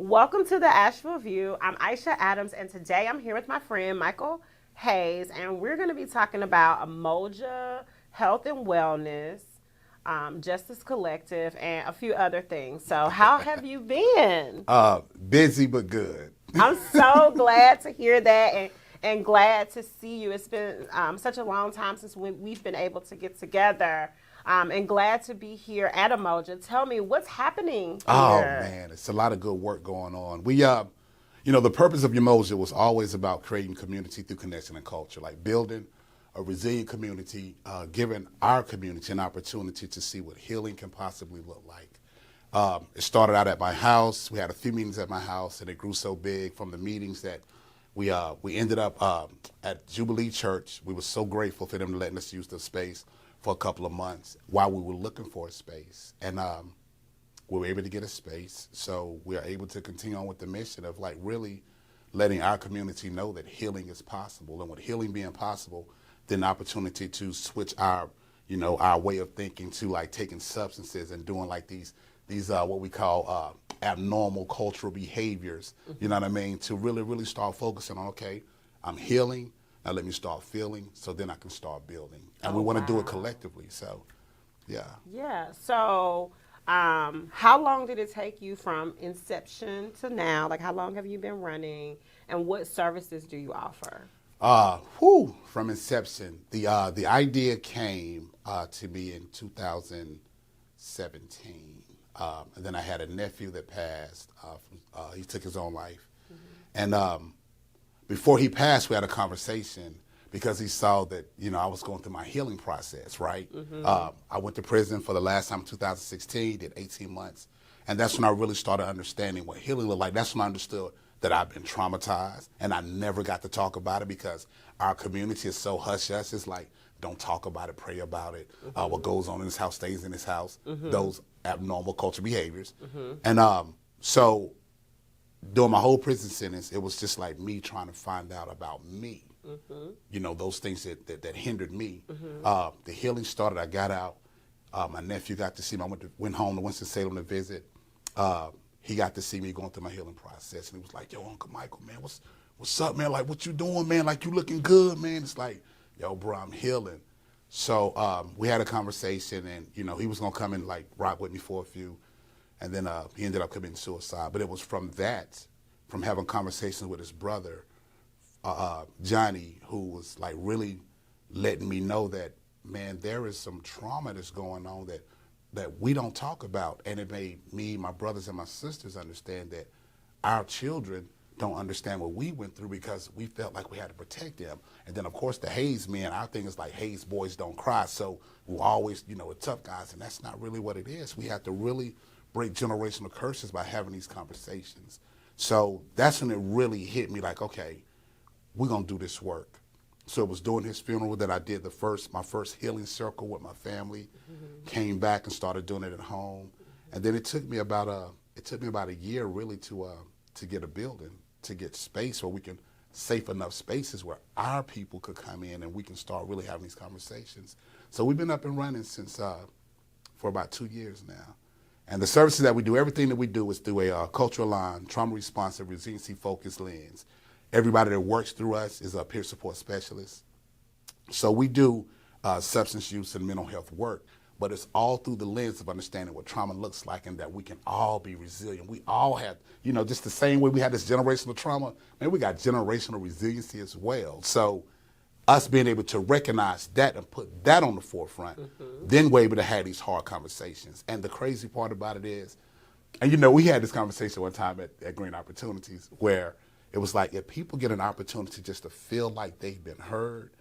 Welcome to the Asheville View. I'm Aisha Adams, and today I'm here with my friend Michael Hayes, and we're going to be talking about Umoja Health and Wellness, Justice Collective, and a few other things. So, how have you been? Busy but good. I'm so glad to hear that, and glad to see you. It's been such a long time since we've been able to get together. And glad to be here at Umoja. Tell me what's happening here. Oh man, it's a lot of good work going on. The purpose of Umoja was always about creating community through connection and culture, like building a resilient community, giving our community an opportunity to see what healing can possibly look like. It started out at my house. We had a few meetings at my house, and it grew so big from the meetings that we ended up at Jubilee Church. We were so grateful for them letting us use the space for a couple of months while we were looking for a space. And we were able to get a space, so we are able to continue on with the mission of like really letting our community know that healing is possible. And with healing being possible, then the opportunity to switch our way of thinking to like taking substances and doing like these what we call abnormal cultural behaviors, you know what I mean, to really, really start focusing on, okay, I'm healing, now let me start feeling, so then I can start building. And we want to do it collectively, so, yeah. Yeah, so how long did it take you from inception to now? Like, how long have you been running, and what services do you offer? From inception, the idea came to me in 2017. And then I had a nephew that passed. He took his own life. Mm-hmm. And before he passed, we had a conversation because he saw that, I was going through my healing process, right? Mm-hmm. I went to prison for the last time in 2016, did 18 months. And that's when I really started understanding what healing looked like. That's when I understood that I've been traumatized, and I never got to talk about it because our community is so hush-hush. It's like, don't talk about it, pray about it. Mm-hmm. What goes on in this house stays in this house. Mm-hmm. Those abnormal culture behaviors. Mm-hmm. And so during my whole prison sentence, it was just like me trying to find out about me. Mm-hmm. Those things that hindered me. Mm-hmm. The healing started, I got out. My nephew got to see me. I went home to Winston-Salem to visit. He got to see me going through my healing process, and he was like, yo, Uncle Michael, man, what's up, man? Like, what you doing, man? Like, you looking good, man. It's like, yo, bro, I'm healing. So we had a conversation, and, he was going to come and, like, rock with me for a few, and then he ended up committing suicide. But it was from having conversations with his brother, Johnny, who was, like, really letting me know that, man, there is some trauma that's going on that we don't talk about. And it made me, my brothers and my sisters understand that our children don't understand what we went through because we felt like we had to protect them. And then, of course, the Hayes men, our thing is like, Hayes boys don't cry. So we're always, the tough guys, and that's not really what it is. We have to really break generational curses by having these conversations. So that's when it really hit me like, okay, we're going to do this work. So it was during his funeral that I did my first healing circle with my family, came back and started doing it at home. And then it took me about a year really to get a building, to get space where we can, safe enough spaces where our people could come in and we can start really having these conversations. So we've been up and running since for about 2 years now. And the services that we do, everything that we do is through a cultural line, trauma responsive, resiliency focused lens. Everybody that works through us is a peer support specialist. So we do substance use and mental health work, but it's all through the lens of understanding what trauma looks like and that we can all be resilient. We all have, just the same way we had this generational trauma, man, we got generational resiliency as well. So us being able to recognize that and put that on the forefront, then we're able to have these hard conversations. And the crazy part about it is, and we had this conversation one time at Green Opportunities where it was like, if people get an opportunity just to feel like they've been heard,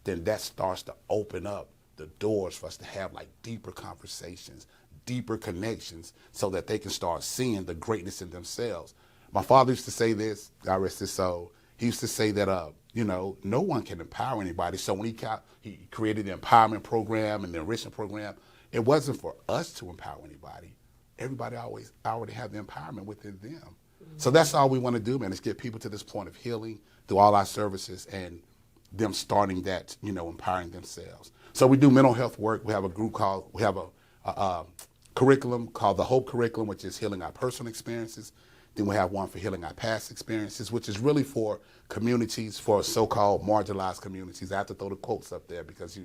then that starts to open up the doors for us to have like deeper conversations, deeper connections, so that they can start seeing the greatness in themselves. My father used to say this, God rest his soul. He used to say that, no one can empower anybody. So when he created the empowerment program and the enrichment program, it wasn't for us to empower anybody. Everybody already have the empowerment within them. So that's all we want to do, man, is get people to this point of healing through all our services and them starting that, empowering themselves. So we do mental health work. We have a curriculum called the HOPE curriculum, which is healing our personal experiences, Then we have one for healing our past experiences, which is really for communities, for so-called marginalized communities. I have to throw the quotes up there because,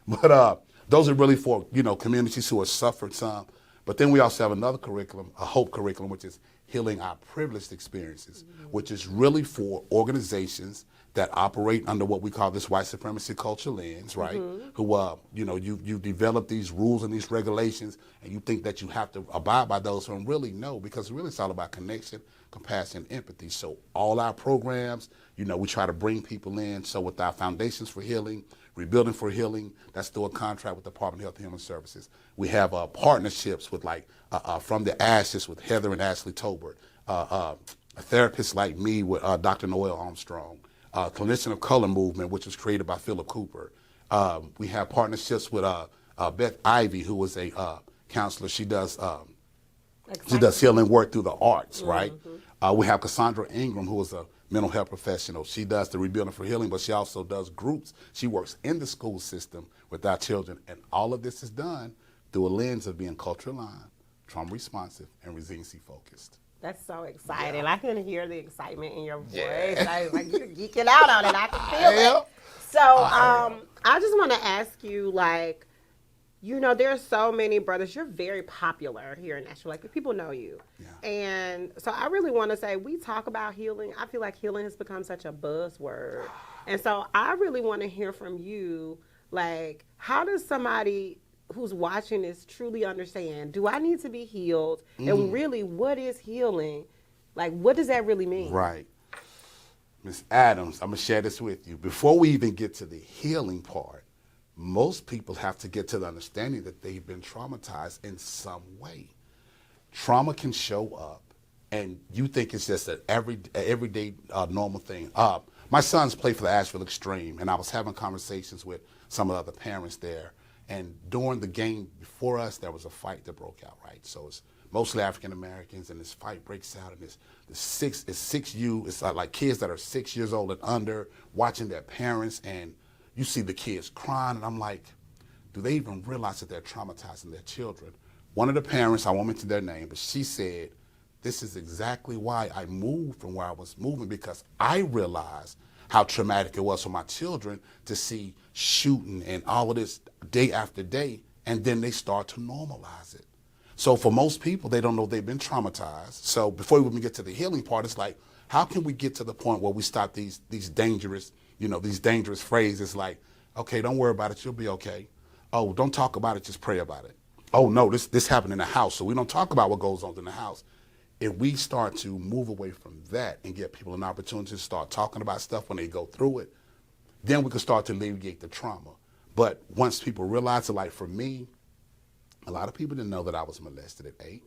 But those are really for, communities who have suffered some. But then we also have another curriculum, a HOPE curriculum, which is healing our privileged experiences, which is really for organizations that operate under what we call this white supremacy culture lens, right? Who, you develop these rules and these regulations, and you think that you have to abide by those, when really no, because really it's all about connection, compassion, empathy. So all our programs, we try to bring people in. So with our Foundations for Healing, Rebuilding for Healing, that's through a contract with the Department of Health and Human Services. We have partnerships with From the Ashes with Heather and Ashley Tolbert, a therapist like me with Dr. Noel Armstrong, Clinician of Color Movement, which was created by Philip Cooper. We have partnerships with Beth Ivy, who is a counselor. She does healing work through the arts, right? We have Cassandra Ingram, who is a mental health professional. She does the Rebuilding for Healing, but she also does groups. She works in the school system with our children, and all of this is done through a lens of being culture aligned, trauma responsive, and resiliency focused. That's so exciting. Yeah. I can hear the excitement in your voice. Yeah. Like you're geeking out on it. I can feel it. So I just want to ask you, there are so many brothers. You're very popular here in Asheville. Like, people know you. Yeah. And so I really want to say, we talk about healing. I feel like healing has become such a buzzword. And so I really want to hear from you, how does somebody who's watching this truly understand, do I need to be healed? And really, what is healing? What does that really mean? Right. Ms. Adams, I'm going to share this with you. Before we even get to the healing part, most people have to get to the understanding that they've been traumatized in some way. Trauma can show up, and you think it's just an everyday normal thing. My sons play for the Asheville Extreme, and I was having conversations with some of the other parents there. And during the game before us, there was a fight that broke out, right? So it's mostly African Americans, and this fight breaks out, and it's 6U. It's like kids that are 6 years old and under watching their parents, and you see the kids crying, and I'm like, do they even realize that they're traumatizing their children? One of the parents, I won't mention their name, but she said, this is exactly why I moved from where I was moving, because I realized how traumatic it was for my children to see shooting and all of this day after day, and then they start to normalize it. So for most people, they don't know they've been traumatized. So before we even get to the healing part, it's like, how can we get to the point where we stop these dangerous, these dangerous phrases like, okay, don't worry about it, you'll be okay. Oh, don't talk about it, just pray about it. Oh no, this happened in the house, so we don't talk about what goes on in the house. If we start to move away from that and give people an opportunity to start talking about stuff when they go through it, then we can start to alleviate the trauma. But once people realize it, for me, a lot of people didn't know that I was molested at 8.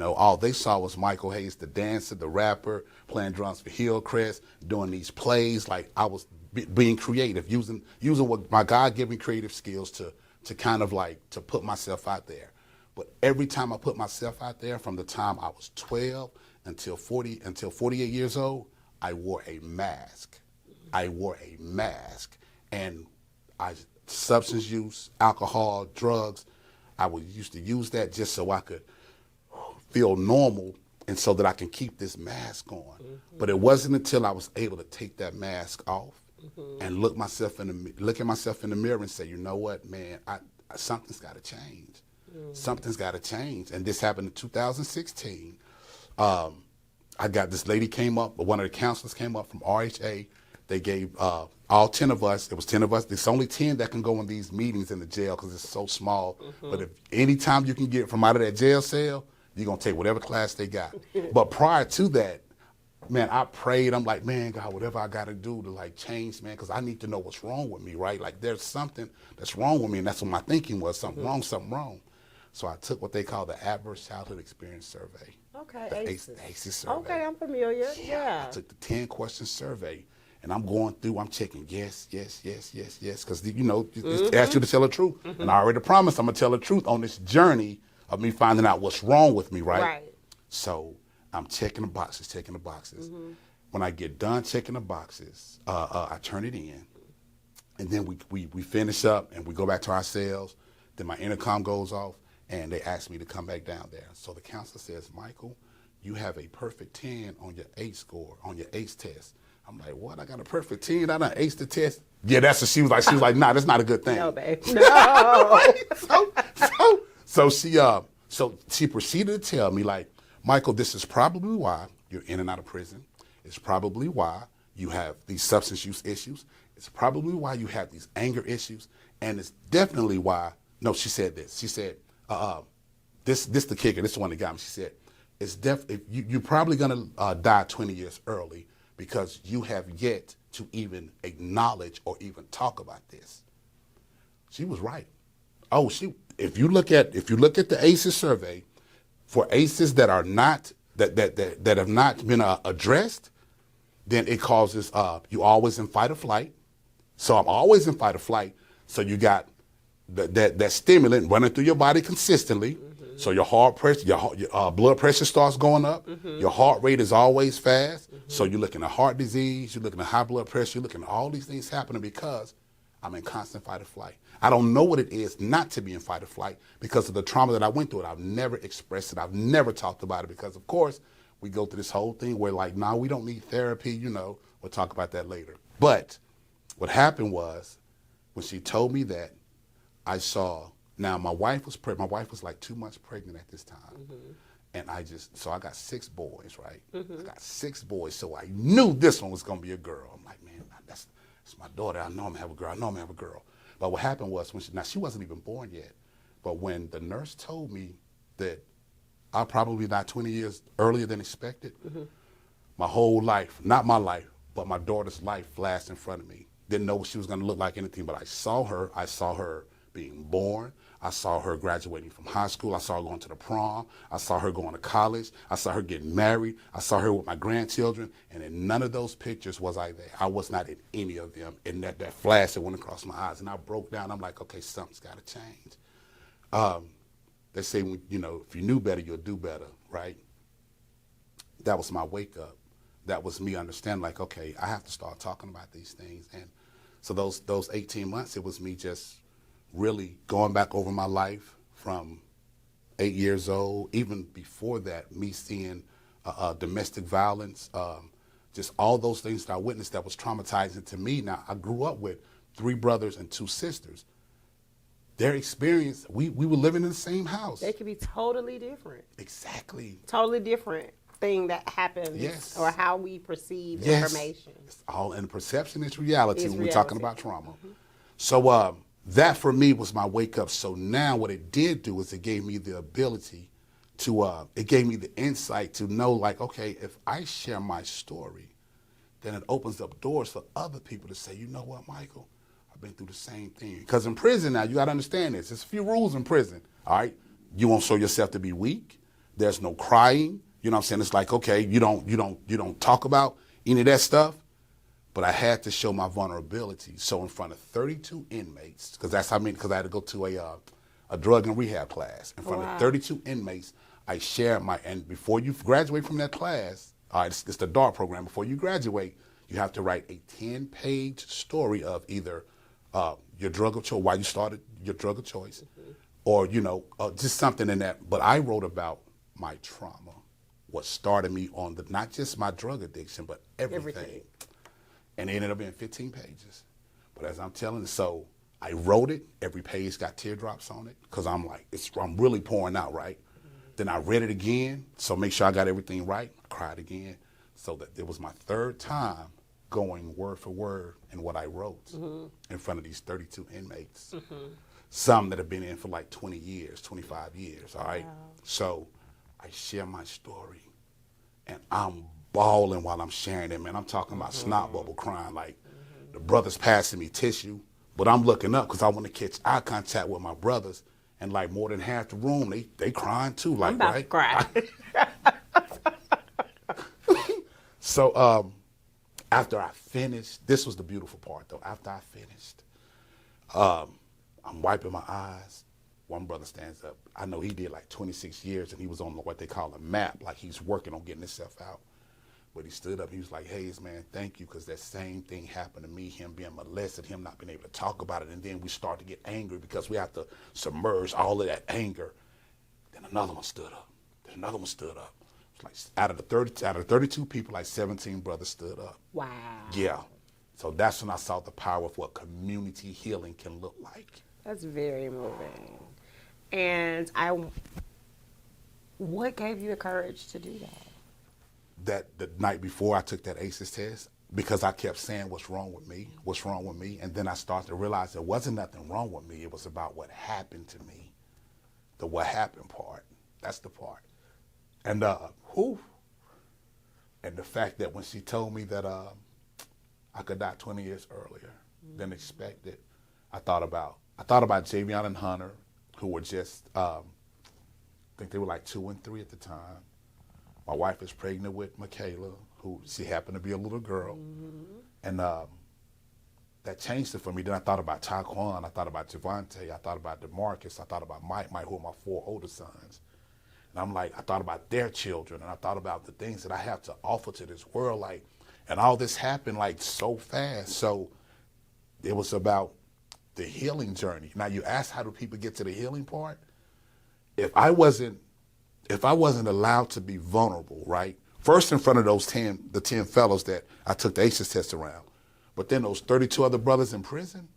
All they saw was Michael Hayes, the dancer, the rapper, playing drums for Hillcrest, doing these plays. I was being creative, using what my God-given creative skills to kind of to put myself out there. But every time I put myself out there, from the time I was 12 until 48 years old, I wore a mask. And substance use, alcohol, drugs, I used to use that just so I could feel normal and so that I can keep this mask on. But it wasn't until I was able to take that mask off and look at myself in the mirror and say, you know what, man, something's got to change. Something's got to change. And this happened in 2016. I got this lady came up, one of the counselors came up from RHA. They gave all 10 of us, it was 10 of us, there's only 10 that can go in these meetings in the jail because it's so small. But if any time you can get from out of that jail cell, you're going to take whatever class they got. But prior to that, man, I prayed. I'm like, man, God, whatever I got to do to change, man, because I need to know what's wrong with me, right? There's something that's wrong with me, and that's what my thinking was, something wrong. So I took what they call the Adverse Childhood Experience Survey. Okay, the ACEs survey. Okay, I'm familiar. Yeah. I took the 10-question survey, and I'm going through, I'm checking yes, because, it asks you to tell the truth. And I already promised I'm going to tell the truth on this journey of me finding out what's wrong with me, right? Right. So I'm checking the boxes. When I get done checking the boxes, I turn it in, and then we finish up, and we go back to our cells. Then my intercom goes off, and they ask me to come back down there. So the counselor says, Michael, you have a perfect 10 on your ACE score, on your ACE test. I'm like, what? I got a perfect 10? I done aced the test? Yeah, that's what she was like. She was like, nah, that's not a good thing. No, babe. No. So she proceeded to tell me, like, Michael, this is probably why you're in and out of prison. It's probably why you have these substance use issues. It's probably why you have these anger issues. And it's definitely why, no, she said this. She said, this the kicker. This is the one that got me. She said, you're probably going to die 20 years early because you have yet to even acknowledge or even talk about this. She was right. Oh, if you look at the ACEs survey, for ACEs that are not that have not been addressed, then it causes you always in fight or flight. So I'm always in fight or flight. So you got that stimulant running through your body consistently. Mm-hmm. So your heart pressure, your blood pressure starts going up. Mm-hmm. Your heart rate is always fast. Mm-hmm. So you're looking at heart disease. You're looking at high blood pressure. You're looking at all these things happening because I'm in constant fight or flight. I don't know what it is not to be in fight or flight because of the trauma that I went through. I've never expressed it. I've never talked about it because, of course, we go through this whole thing where, like, nah, we don't need therapy. We'll talk about that later. But what happened was when she told me that, I saw, now my wife was pregnant. My wife was like 2 months pregnant at this time. Mm-hmm. And so I got 6 boys, right? Mm-hmm. I got 6 boys. So I knew this one was going to be a girl. I'm like, man, that's my daughter. I know I'm going to have a girl. I know I'm going to have a girl. But what happened was, she wasn't even born yet. But when the nurse told me that I'll probably die 20 years earlier than expected, mm-hmm. my whole life, not my life, but my daughter's life flashed in front of me. Didn't know what she was going to look like, anything, but I saw her being born. I saw her graduating from high school. I saw her going to the prom. I saw her going to college. I saw her getting married. I saw her with my grandchildren. And in none of those pictures was I there. I was not in any of them. And that flash that went across my eyes. And I broke down. I'm like, okay, something's got to change. They say, if you knew better, you'll do better, right? That was my wake up. That was me understanding, like, okay, I have to start talking about these things. And so those 18 months, it was me just really going back over my life from 8 years old, even before that, me seeing domestic violence, just all those things that I witnessed that was traumatizing to me. Now, I grew up with 3 brothers and 2 sisters. Their experience, we were living in the same house. They could be totally different. Exactly. Totally different thing that happens, yes. Or how we perceive yes. information. It's all in perception. It's reality when we're talking about trauma. Mm-hmm. So that for me was my wake up. So now what it did do is it gave me the ability to, it gave me the insight to know, like, okay, if I share my story, then it opens up doors for other people to say, you know what, Michael, I've been through the same thing. Because in prison now, you got to understand this. There's a few rules in prison, all right? You won't show yourself to be weak. There's no crying. You know what I'm saying? It's like, okay, you don't talk about any of that stuff. But I had to show my vulnerability. So in front of 32 inmates, because I had to go to a drug and rehab class. In front of 32 inmates, I shared and before you graduate from that class, all right, it's the DART program. Before you graduate, you have to write a 10-page story of either your drug of choice, why you started your drug of choice, mm-hmm. or, just something in that. But I wrote about my trauma, what started me on not just my drug addiction, but everything. And it ended up being 15 pages. But as I'm telling you, so I wrote it. Every page got teardrops on it because I'm like, I'm really pouring out, right? Mm-hmm. Then I read it again, so make sure I got everything right. I cried again. So that it was my 3rd time going word for word in what I wrote mm-hmm. in front of these 32 inmates. Mm-hmm. Some that have been in for like 20 years, 25 years, all right? Wow. So I share my story, and I'm bawling while I'm sharing it, man. I'm talking about mm-hmm. snot bubble crying, like mm-hmm. the brothers passing me tissue, but I'm looking up because I want to catch eye contact with my brothers, and like more than half the room, they crying too, like, I'm about right? to cry. So after I finished, this was the beautiful part though. After I finished, I'm wiping my eyes. One brother stands up. I know he did like 26 years, and he was on what they call a map, like he's working on getting himself out. But he stood up, he was like, Hayes, man, thank you, because that same thing happened to me, him being molested, him not being able to talk about it, and then we start to get angry because we have to submerge all of that anger. Then another one stood up. Then another one stood up. Like out of 32 people, like 17 brothers stood up. Wow. Yeah. So that's when I saw the power of what community healing can look like. That's very moving. And what gave you the courage to do that? That the night before I took that ACEs test, because I kept saying, what's wrong with me? What's wrong with me? And then I started to realize there wasn't nothing wrong with me. It was about what happened to me. The what happened part. That's the part. And and the fact that when she told me that I could die 20 years earlier than expected, I thought about Javion and Hunter, who were just I think they were like 2 and 3 at the time. My wife is pregnant with Michaela, who she happened to be a little girl, and that changed it for me. Then I thought about Taquan, I thought about Javante, I thought about DeMarcus, I thought about Mike, who are my 4 older sons. And I'm like, I thought about their children, and I thought about the things that I have to offer to this world, like, and all this happened like so fast. So it was about the healing journey. Now you ask, how do people get to the healing part? If I wasn't allowed to be vulnerable, right? First in front of the 10 fellows that I took the ACEs test around, but then those 32 other brothers in prison,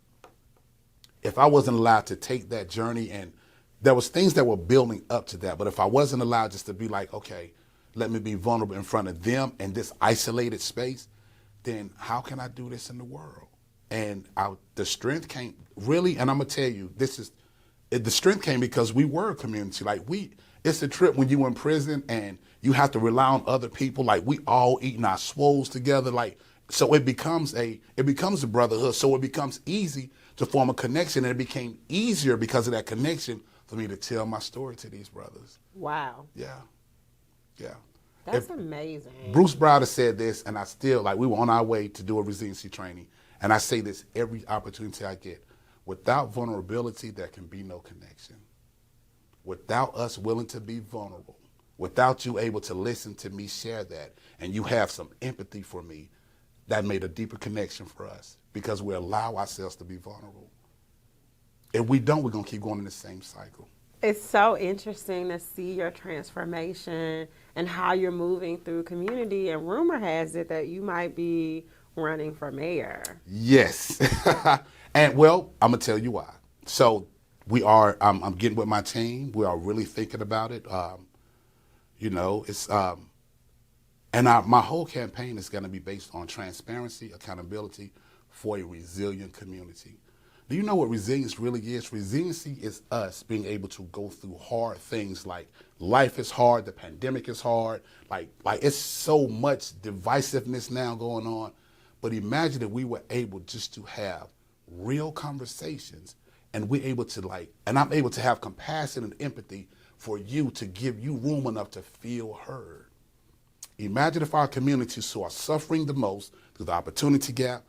if I wasn't allowed to take that journey, and there was things that were building up to that, but if I wasn't allowed just to be like, okay, let me be vulnerable in front of them in this isolated space, then how can I do this in the world? And the strength came really, and I'm gonna tell you, the strength came because we were a community. Like it's a trip when you in prison and you have to rely on other people. Like we all eating our swoles together. Like, so it becomes a brotherhood. So it becomes easy to form a connection, and it became easier because of that connection for me to tell my story to these brothers. Wow. Yeah. That's amazing. Bruce Browder said this, and we were on our way to do a resiliency training, and I say this every opportunity I get. Without vulnerability, there can be no connection. Without us willing to be vulnerable, without you able to listen to me share that, and you have some empathy for me, that made a deeper connection for us because we allow ourselves to be vulnerable. If we don't, we're going to keep going in the same cycle. It's so interesting to see your transformation and how you're moving through community, and rumor has it that you might be running for mayor. Yes. And well, I'm going to tell you why. So I'm getting with my team. We are really thinking about it. My whole campaign is going to be based on transparency, accountability for a resilient community. Do you know what resilience really is? Resiliency is us being able to go through hard things, like life is hard, the pandemic is hard, like it's so much divisiveness now going on. But imagine if we were able just to have real conversations, and we're able to and I'm able to have compassion and empathy for you, to give you room enough to feel heard. Imagine if our communities who are suffering the most through the opportunity gap,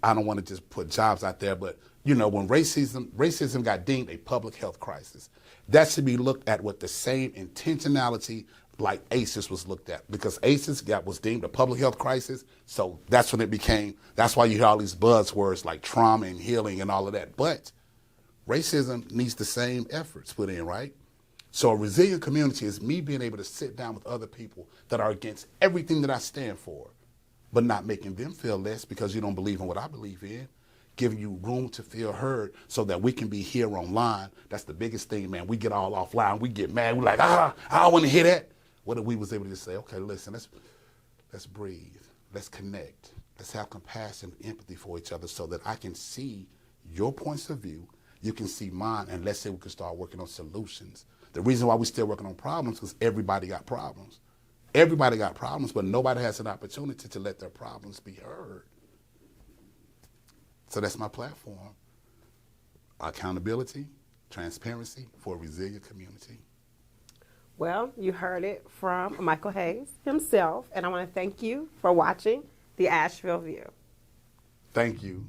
I don't want to just put jobs out there, but when racism got deemed a public health crisis, that should be looked at with the same intentionality like ACEs was looked at, because ACEs was deemed a public health crisis. So that's when that's why you hear all these buzzwords like trauma and healing and all of that. But racism needs the same efforts put in, right? So a resilient community is me being able to sit down with other people that are against everything that I stand for, but not making them feel less because you don't believe in what I believe in, giving you room to feel heard so that we can be here online. That's the biggest thing, man. We get all offline. We get mad. We're like, I don't want to hear that. What if we was able to just say, okay, listen, let's breathe. Let's connect. Let's have compassion and empathy for each other so that I can see your points of view. You can see mine, and let's say we can start working on solutions. The reason why we're still working on problems is because everybody got problems. Everybody got problems, but nobody has an opportunity to let their problems be heard. So that's my platform. Accountability, transparency for a resilient community. Well, you heard it from Michael Hayes himself, and I want to thank you for watching the Asheville View. Thank you.